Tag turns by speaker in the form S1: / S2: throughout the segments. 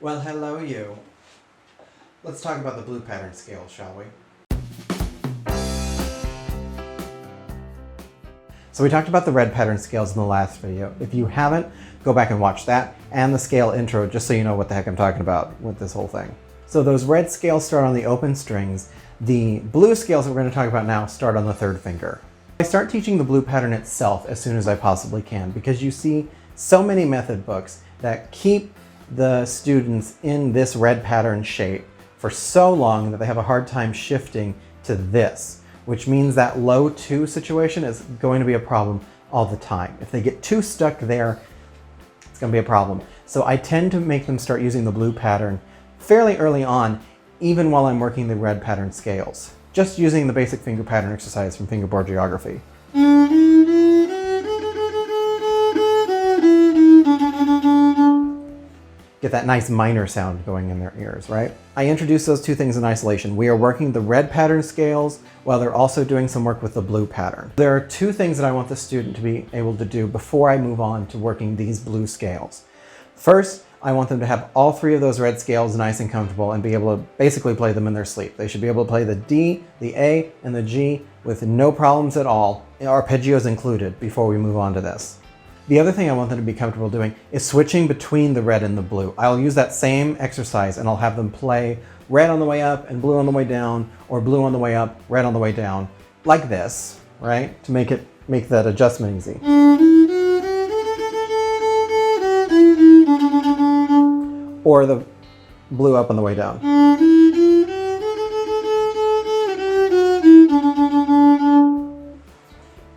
S1: Well, hello you. Let's talk about the blue pattern scale, shall we? So we talked about the red pattern scales in the last video. If you haven't, go back and watch that and the scale intro just so you know what the heck I'm talking about with this whole thing. So those red scales start on the open strings. The blue scales that we're going to talk about now start on the third finger. I start teaching the blue pattern itself as soon as I possibly can because you see so many method books that keep the students in this red pattern shape for so long that they have a hard time shifting to this, which means that low 2 situation is going to be a problem all the time. If they get too stuck there, it's going to be a problem. So I tend to make them start using the blue pattern fairly early on, even while I'm working the red pattern scales, just using the basic finger pattern exercise from Fingerboard Geography. Get that nice minor sound going in their ears, right? I introduce those two things in isolation. We are working the red pattern scales while they're also doing some work with the blue pattern. There are two things that I want the student to be able to do before I move on to working these blue scales. First, I want them to have all three of those red scales nice and comfortable and be able to basically play them in their sleep. They should be able to play the D, the A, and the G with no problems at all, arpeggios included, before we move on to this. The other thing I want them to be comfortable doing is switching between the red and the blue. I'll use that same exercise and I'll have them play red on the way up and blue on the way down, or blue on the way up, red on the way down, like this, right? To make that adjustment easy. Or the blue up on the way down.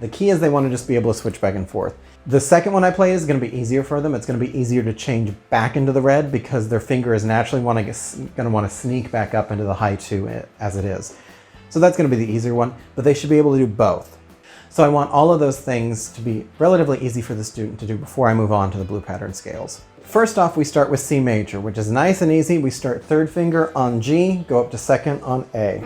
S1: The key is they want to just be able to switch back and forth. The second one I play is going to be easier for them. It's going to be easier to change back into the red because their finger is naturally going to want to sneak back up into the high 2 as it is. So that's going to be the easier one, but they should be able to do both. So I want all of those things to be relatively easy for the student to do before I move on to the blue pattern scales. First off, we start with C major, which is nice and easy. We start third finger on G, go up to second on A.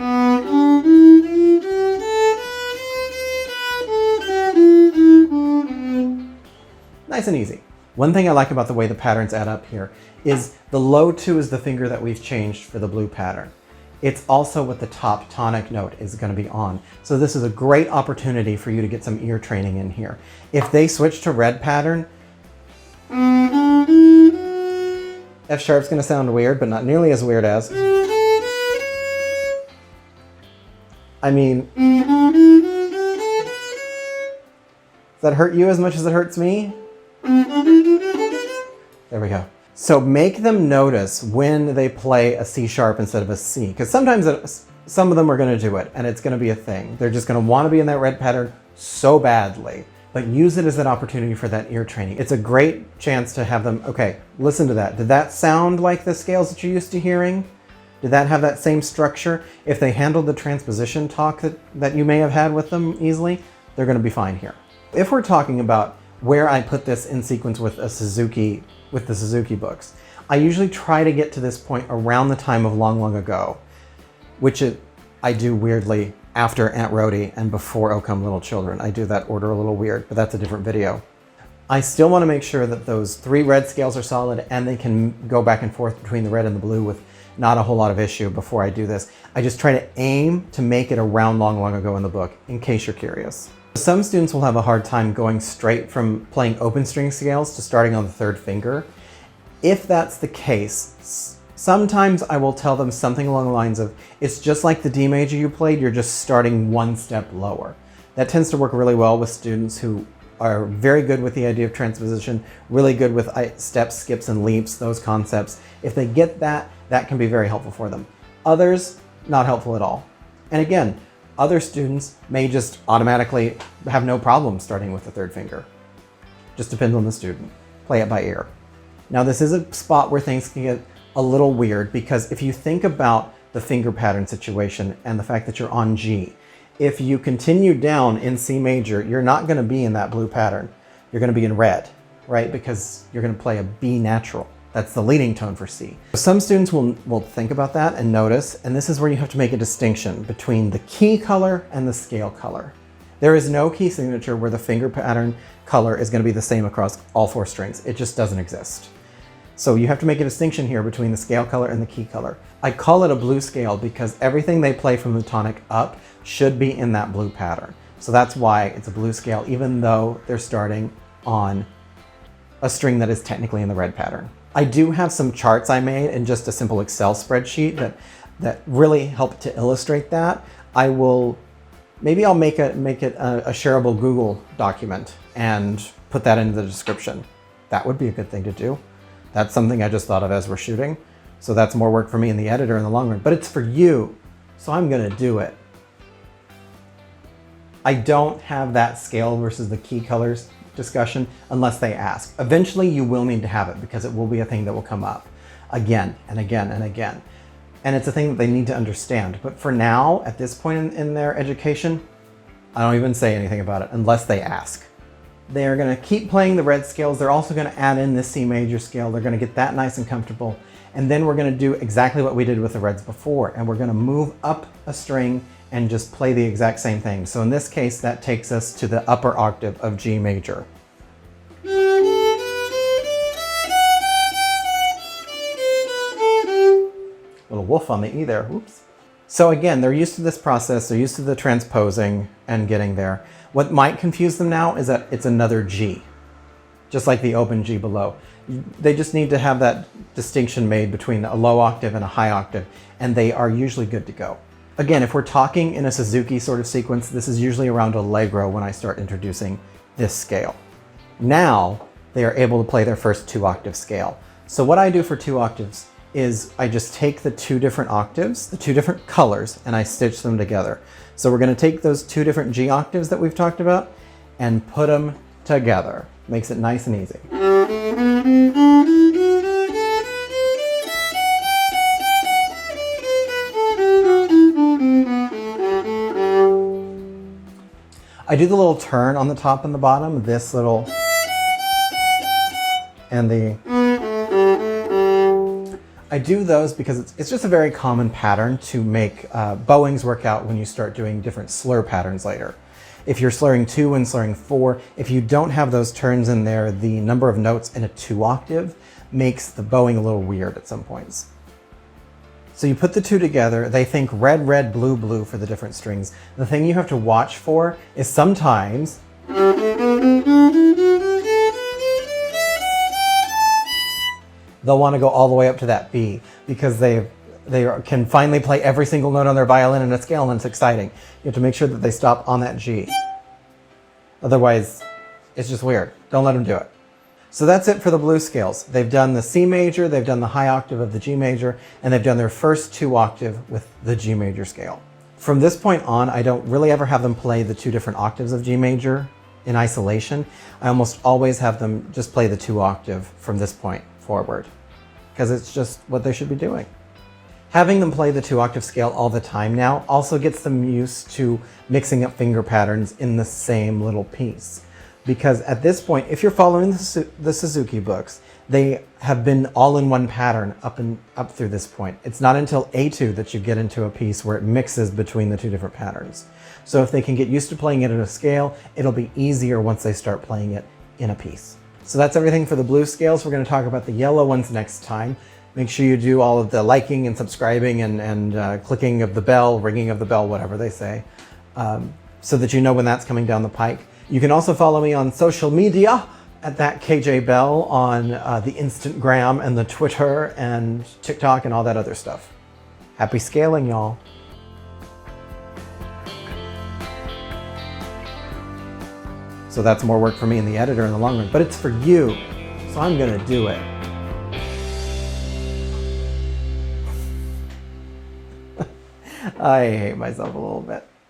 S1: Nice and easy. One thing I like about the way the patterns add up here is the low 2 is the finger that we've changed for the blue pattern. It's also what the top tonic note is going to be on. So this is a great opportunity for you to get some ear training in here. If they switch to red pattern, F sharp's going to sound weird, but not nearly as weird as. I mean, does that hurt you as much as it hurts me? There we go. So make them notice when they play a C sharp instead of a C, because sometimes some of them are going to do it and it's going to be a thing. They're just going to want to be in that red pattern so badly, but use it as an opportunity for that ear training. It's a great chance to have them, okay, listen to that. Did that sound like the scales that you're used to hearing? Did that have that same structure? If they handled the transposition talk that you may have had with them easily, they're going to be fine here. If we're talking about where I put this in sequence with the Suzuki books, I usually try to get to this point around the time of Long, Long Ago, which I do weirdly after Aunt Rhody and before O Come Little Children. I do that order a little weird, but that's a different video. I still want to make sure that those 3 red scales are solid and they can go back and forth between the red and the blue with not a whole lot of issue before I do this. I just try to aim to make it around Long, Long Ago in the book, in case you're curious. Some students will have a hard time going straight from playing open string scales to starting on the third finger. If that's the case, sometimes I will tell them something along the lines of, it's just like the D major you played, you're just starting 1 step lower. That tends to work really well with students who are very good with the idea of transposition, really good with steps, skips, and leaps, those concepts. If they get that, that can be very helpful for them. Others, not helpful at all. And again, other students may just automatically have no problem starting with the third finger. Just depends on the student. Play it by ear. Now this is a spot where things can get a little weird because if you think about the finger pattern situation and the fact that you're on G, if you continue down in C major, you're not going to be in that blue pattern. You're going to be in red, right? Because you're going to play a B natural. That's the leading tone for C. Some students will think about that and notice, and this is where you have to make a distinction between the key color and the scale color. There is no key signature where the finger pattern color is going to be the same across all 4 strings. It just doesn't exist. So you have to make a distinction here between the scale color and the key color. I call it a blue scale because everything they play from the tonic up should be in that blue pattern. So that's why it's a blue scale, even though they're starting on a string that is technically in the red pattern. I do have some charts I made in just a simple Excel spreadsheet that really help to illustrate that. Maybe I'll make it a shareable Google document and put that into the description. That would be a good thing to do. That's something I just thought of as we're shooting. So that's more work for me in the editor in the long run, but it's for you. So I'm gonna do it. I don't have that scale versus the key colors discussion unless they ask. Eventually you will need to have it because it will be a thing that will come up again and again and again. And it's a thing that they need to understand. But for now, at this point in their education, I don't even say anything about it unless they ask. They're gonna keep playing the red scales. They're also gonna add in this C major scale. They're gonna get that nice and comfortable. And then we're gonna do exactly what we did with the reds before. And we're gonna move up a string and just play the exact same thing. So in this case, that takes us to the upper octave of G major. Little wolf on the E there, whoops. So again, they're used to this process, they're used to the transposing and getting there. What might confuse them now is that it's another G, just like the open G below. They just need to have that distinction made between a low octave and a high octave, and they are usually good to go. Again, if we're talking in a Suzuki sort of sequence, this is usually around Allegro when I start introducing this scale. Now, they are able to play their first 2-octave scale. So what I do for 2 octaves is I just take the 2 different octaves, the 2 different colors, and I stitch them together. So we're going to take those 2 different G octaves that we've talked about and put them together. Makes it nice and easy. I do the little turn on the top and the bottom, this little, and the, I do those because it's just a very common pattern to make bowings work out when you start doing different slur patterns later. If you're slurring 2 and slurring 4, if you don't have those turns in there, the number of notes in a 2-octave makes the bowing a little weird at some points. So you put the 2 together, they think red, red, blue, blue for the different strings. The thing you have to watch for is sometimes they'll want to go all the way up to that B because they can finally play every single note on their violin in a scale, and it's exciting. You have to make sure that they stop on that G. Otherwise, it's just weird. Don't let them do it. So that's it for the blue scales. They've done the C major, they've done the high octave of the G major, and they've done their first 2-octave with the G major scale. From this point on, I don't really ever have them play the 2 different octaves of G major in isolation. I almost always have them just play the 2-octave from this point forward, because it's just what they should be doing. Having them play the 2-octave scale all the time now also gets them used to mixing up finger patterns in the same little piece. Because at this point, if you're following the Suzuki books, they have been all in one pattern up through this point. It's not until A2 that you get into a piece where it mixes between the 2 different patterns. So if they can get used to playing it in a scale, it'll be easier once they start playing it in a piece. So that's everything for the blue scales. We're going to talk about the yellow ones next time. Make sure you do all of the liking and subscribing and clicking of the bell, ringing of the bell, whatever they say, so that you know when that's coming down the pike. You can also follow me on social media at that KJ Bell on the Instagram and the Twitter and TikTok and all that other stuff. Happy scaling, y'all. So that's more work for me in the editor in the long run, but it's for you, so I'm gonna do it. I hate myself a little bit.